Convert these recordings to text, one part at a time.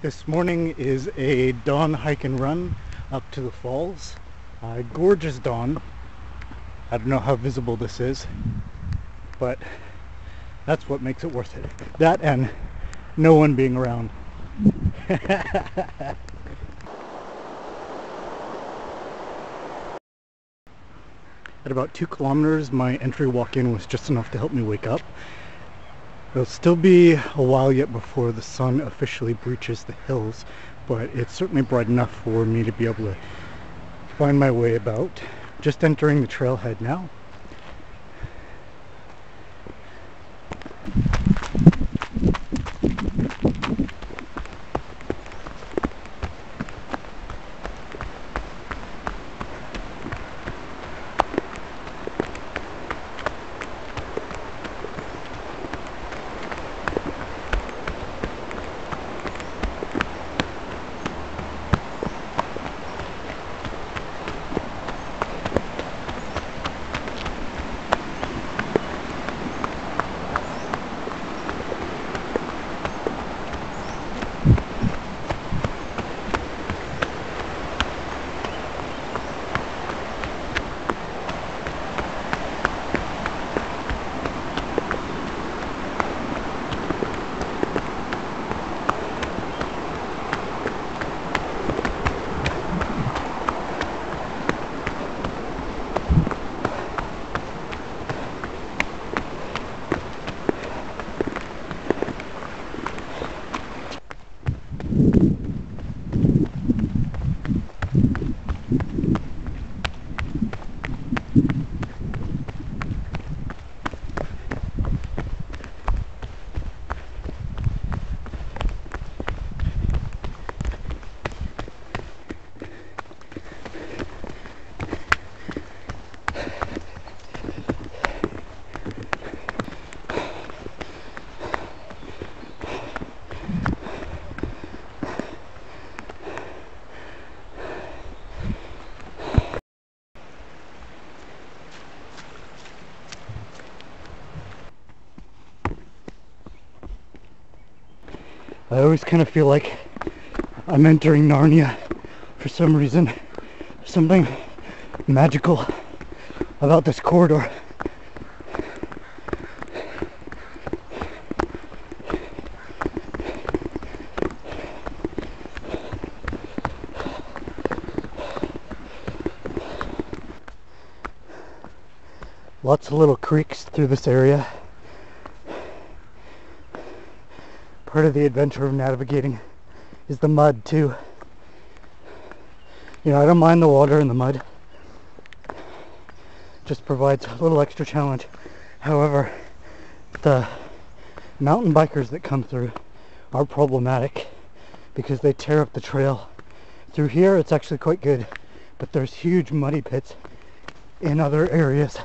This morning is a dawn hike and run up to the falls. Gorgeous dawn. I don't know how visible this is, but that's what makes it worth it. That and no one being around. At about 2 kilometers, my entry walk-in was just enough to help me wake up. It'll still be a while yet before the sun officially breaches the hills, but it's certainly bright enough for me to be able to find my way about. Just entering the trailhead now. I always kind of feel like I'm entering Narnia for some reason. There's something magical about this corridor. Lots of little creeks through this area. Part of the adventure of navigating is the mud too. You know, I don't mind the water and the mud. Just provides a little extra challenge. However, the mountain bikers that come through are problematic because they tear up the trail. Through here it's actually quite good, but there's huge muddy pits in other areas.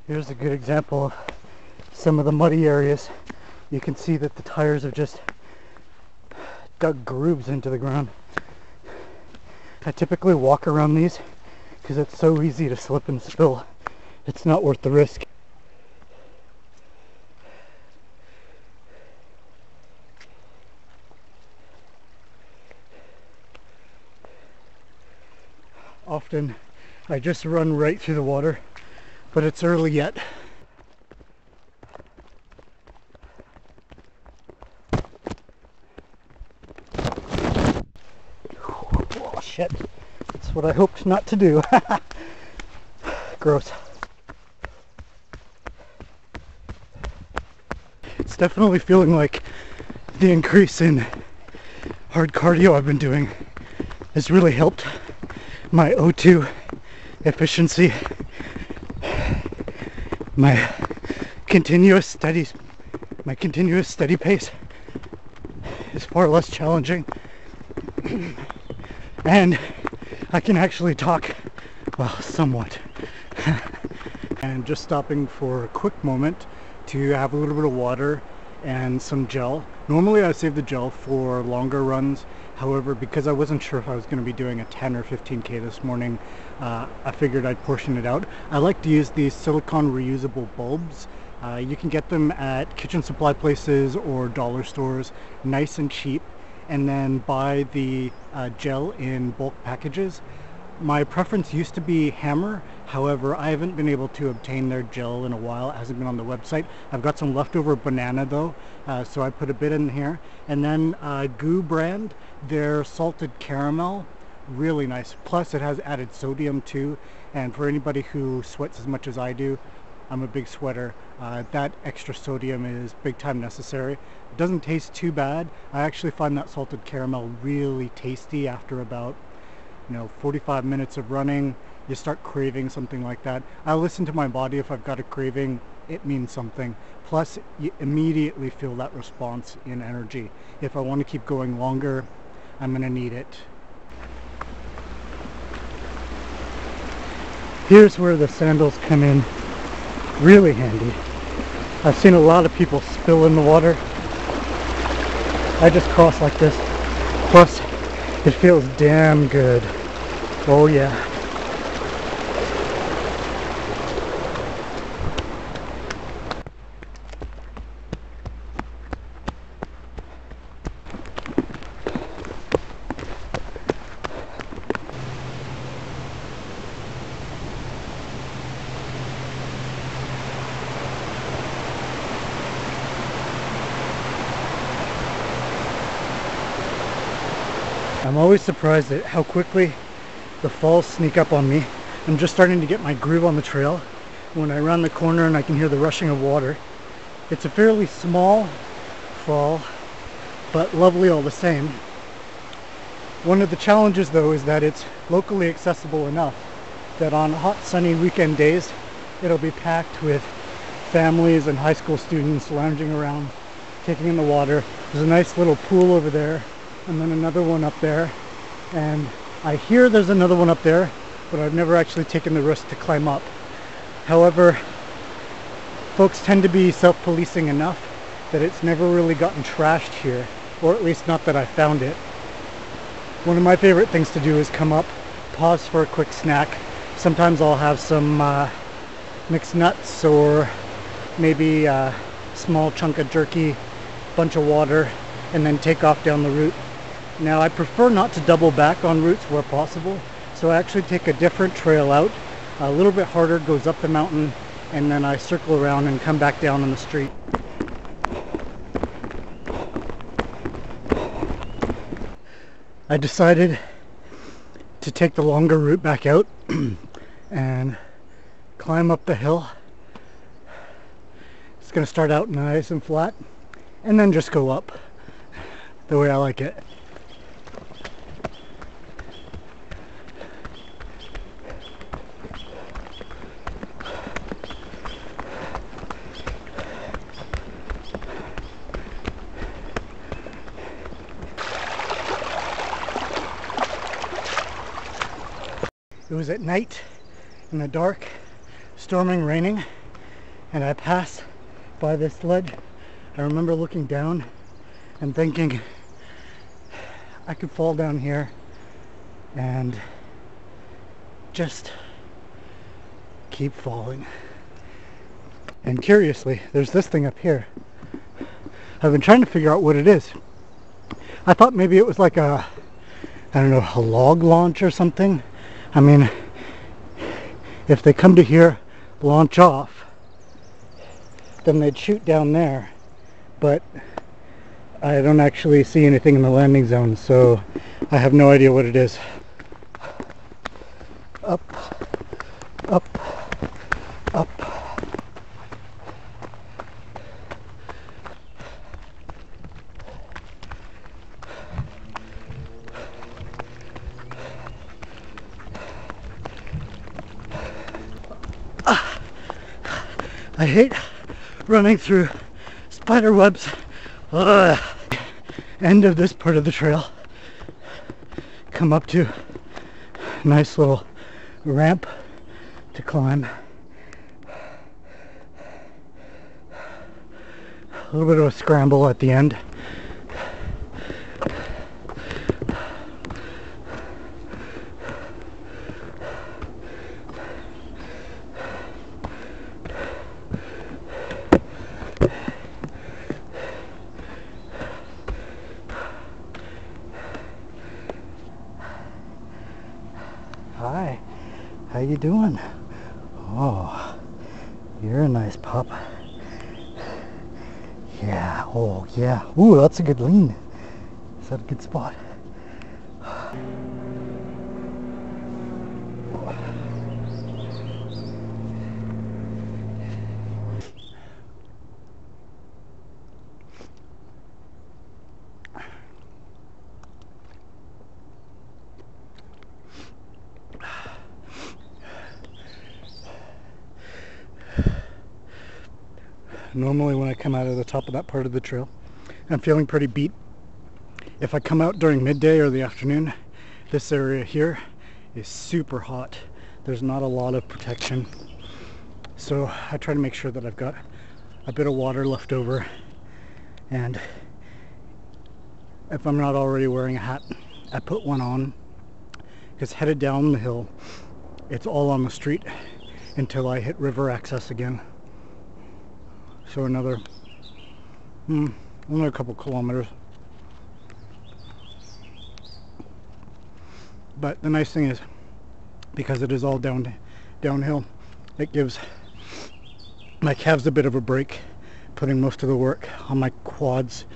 Here's a good example of some of the muddy areas. You can see that the tires have just dug grooves into the ground. I typically walk around these because it's so easy to slip and spill. It's not worth the risk. Often I just run right through the water, but it's early yet. Oh shit, that's what I hoped not to do. Gross. It's definitely feeling like the increase in hard cardio I've been doing has really helped my O2 efficiency. My continuous steady pace is far less challenging, and I can actually talk, well, somewhat. And just stopping for a quick moment to have a little bit of water and some gel. Normally I save the gel for longer runs. However, because I wasn't sure if I was going to be doing a 10 or 15K this morning, I figured I'd portion it out. I like to use these silicone reusable bulbs. You can get them at kitchen supply places or dollar stores, nice and cheap, and then buy the gel in bulk packages. My preference used to be Hammer. However, I haven't been able to obtain their gel in a while. It hasn't been on the website. I've got some leftover banana though, so I put a bit in here. And then Goo brand, their salted caramel, really nice. Plus it has added sodium too, and for anybody who sweats as much as I do, I'm a big sweater, that extra sodium is big time necessary. It doesn't taste too bad. I actually find that salted caramel really tasty after about 45 minutes of running. You start craving something like that. I listen to my body. If I've got a craving, it means something. Plus, you immediately feel that response in energy. If I want to keep going longer, I'm going to need it. Here's where the sandals come in really handy. I've seen a lot of people spill in the water. I just cross like this. Plus, it feels damn good. Oh yeah. I'm always surprised at how quickly the falls sneak up on me. I'm just starting to get my groove on the trail. When I round the corner and I can hear the rushing of water. It's a fairly small fall, but lovely all the same. One of the challenges though is that it's locally accessible enough that on hot sunny weekend days it'll be packed with families and high school students lounging around, taking in the water. There's a nice little pool over there, and then another one up there, and I hear there's another one up there, but I've never actually taken the risk to climb up. However, folks tend to be self-policing enough that it's never really gotten trashed here, or at least not that I found it. One of my favorite things to do is come up, pause for a quick snack. Sometimes I'll have some mixed nuts or maybe a small chunk of jerky, bunch of water, and then take off down the route. Now I prefer not to double back on routes where possible, so I actually take a different trail out, a little bit harder, goes up the mountain, and then I circle around and come back down on the street. I decided to take the longer route back out and climb up the hill. It's going to start out nice and flat and then just go up the way I like it. It was at night, in the dark, storming, raining, and I passed by this ledge. I remember looking down and thinking I could fall down here and just keep falling. And curiously, there's this thing up here. I've been trying to figure out what it is. I thought maybe it was like a, I don't know, a log launch or something. I mean, if they come to here, launch off, then they'd shoot down there, but I don't actually see anything in the landing zone, so I have no idea what it is. Up, up, up. I hate running through spider webs. Ugh. End of this part of the trail. Come up to a nice little ramp to climb. A little bit of a scramble at the end. Hi, how you doing? Oh, you're a nice pup. Yeah, oh yeah. Ooh, that's a good lean. Is that a good spot? Normally when I come out of the top of that part of the trail, I'm feeling pretty beat. If I come out during midday or the afternoon, this area here is super hot. There's not a lot of protection. So I try to make sure that I've got a bit of water left over, and if I'm not already wearing a hat, I put one on, because headed down the hill, it's all on the street until I hit river access again. So another couple kilometers. But the nice thing is, because it is all downhill, it gives my calves a bit of a break, putting most of the work on my quads.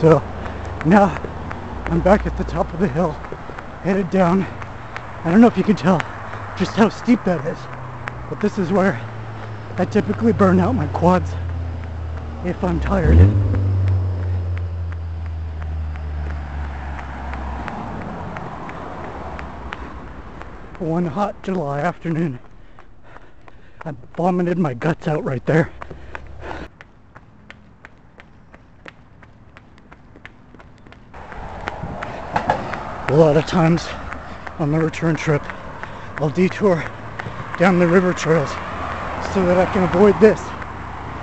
So now I'm back at the top of the hill, headed down. I don't know if you can tell just how steep that is, but this is where I typically burn out my quads if I'm tired. One hot July afternoon, I vomited my guts out right there. A lot of times on the return trip, I'll detour down the river trails so that I can avoid this.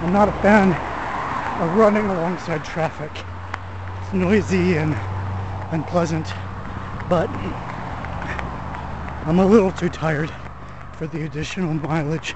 I'm not a fan of running alongside traffic. It's noisy and unpleasant, but I'm a little too tired for the additional mileage.